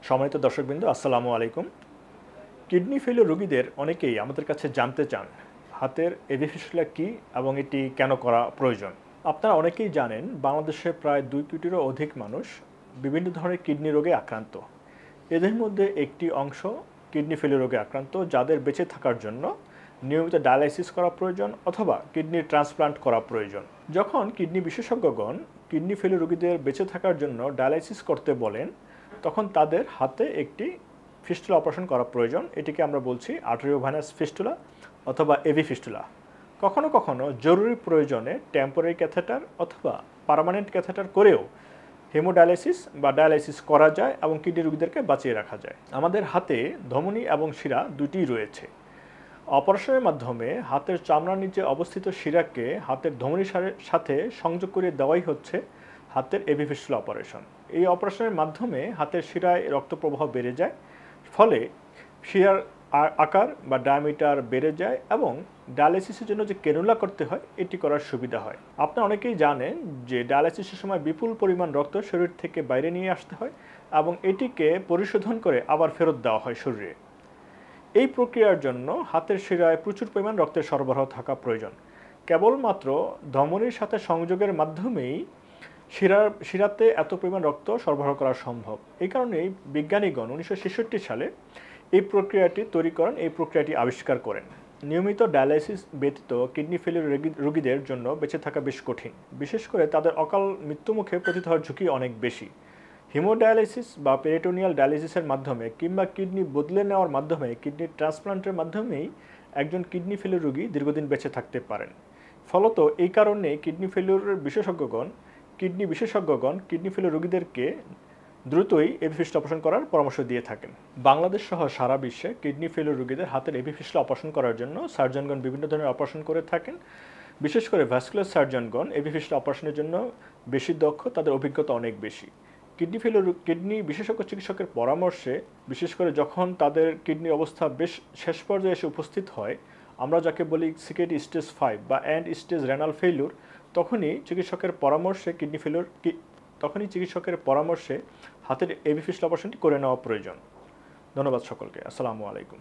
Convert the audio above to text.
সম্মানিত দর্শকবৃন্দ, আসসালামু আলাইকুম। কিডনি ফেলিওর রোগীদের অনেকেই আমাদের কাছে জানতে চান হাতের এভি ফিস্টুলা কী এবং এটি কেন করা প্রয়োজন। আপনারা অনেকেই জানেন বাংলাদেশে প্রায় 2 কোটিরও অধিক মানুষ বিভিন্ন ধরনের কিডনি রোগে আক্রান্ত। এদের মধ্যে একটি অংশ কিডনি ফেলিওর রোগে আক্রান্ত, যাদের বেঁচে থাকার জন্য নিয়মিত ডায়ালাইসিস করা প্রয়োজন অথবা কিডনি ট্রান্সপ্লান্ট করা প্রয়োজন। যখন কিডনি বিশেষজ্ঞগণ কিডনি ফেলিওর রোগীদের বেঁচে থাকার জন্য ডায়ালাইসিস করতে বলেন, তখন তাদের হাতে একটি ফিস্টুলা অপারেশন করা প্রয়োজন। এটিকে আমরা বলছি আর্টেরিওভেনাস ফিস্টুলা অথবা এভি ফিস্টুলা। কখনো কখনো জরুরি প্রয়োজনে টেম্পোরারি ক্যাথেটার অথবা পার্মানেন্ট ক্যাথেটার করেও হেমোডায়ালাইসিস বা ডায়ালাইসিস করা যায় এবং কিডনি রোগীদেরকে বাঁচিয়ে রাখা যায়। আমাদের হাতে ধমনী এবং শিরা দুটিই রয়েছে। অপারেশনের মাধ্যমে হাতের চামড়ার নিচে অবস্থিত শিরাকে হাতের ধমনীর সাথে সংযোগ করে দেওয়াই হচ্ছে হাতের এভি ফিস্টুলা অপারেশন। এই অপারেশনের মাধ্যমে হাতের শিরায় রক্ত প্রবাহ বেড়ে যায়, ফলে শিরার আকার বা ডায়ামিটার বেড়ে যায় এবং ডায়ালাইসিসের জন্য যে ক্যানুলা করতে হয় এটি করার সুবিধা হয়। আপনারা অনেকেই জানেন যে ডায়ালাইসিসের সময় বিপুল পরিমাণ রক্ত শরীর থেকে বাইরে নিয়ে আসতে হয় এবং এটিকে পরিশোধন করে আবার ফেরত দেওয়া হয় শরীরে। এই প্রক্রিয়ার জন্য হাতের শিরায় প্রচুর পরিমাণ রক্তের সরবরাহ থাকা প্রয়োজন। কেবলমাত্র ধমনীর সাথে সংযোগের মাধ্যমেই শিরাতে এত পরিমাণ রক্ত সরবরাহ করা সম্ভব। এই কারণেই বিজ্ঞানীগণ 1966 সালে এই প্রক্রিয়াটি তৈরি করেন, এই প্রক্রিয়াটি আবিষ্কার করেন। নিয়মিত ডায়ালাইসিস ব্যতীত কিডনি ফেলিওর রোগীদের জন্য বেঁচে থাকা বেশ কঠিন, বিশেষ করে তাদের অকাল মৃত্যুমুখে পতিত হওয়ার ঝুঁকি অনেক বেশি। হিমোডায়ালাইসিস বা পেরিটোনিয়াল ডায়ালিসিসের মাধ্যমে কিংবা কিডনি বদলে নেওয়ার মাধ্যমে কিডনি ট্রান্সপ্লান্টের মাধ্যমেই একজন কিডনি ফেলিওর রোগী দীর্ঘদিন বেঁচে থাকতে পারেন। ফলত এই কারণে কিডনি বিশেষজ্ঞগণ কিডনি ফেলিওর রোগীদেরকে দ্রুতই এভি ফিস্টুলা অপারেশন করার পরামর্শ দিয়ে থাকেন। বাংলাদেশ সহ সারা বিশ্বে কিডনি ফেলিওর রোগীদের হাতের এভি ফিস্টুলা অপারেশন করার জন্য সার্জনগণ বিভিন্ন ধরনের অপারেশন করে থাকেন। বিশেষ করে ভাস্কুলার সার্জনগণ এভি ফিস্টুলা অপারেশনের জন্য বেশি দক্ষ, তাদের অভিজ্ঞতা অনেক বেশি। কিডনি বিশেষজ্ঞ চিকিৎসকের পরামর্শে, বিশেষ করে যখন তাদের কিডনির অবস্থা বেশ শেষ পর্যায়ে এসে উপস্থিত হয়, আমরা যাকে বলি সিকেডি স্টেজ 5 বা এন্ড স্টেজ রেনাল ফেইলিউর, তখনই চিকিৎসকের পরামর্শে হাতের এভি ফিস্টুলা অপারেশনটি করে নেওয়া প্রয়োজন। ধন্যবাদ সকলকে। আসসালামু আলাইকুম।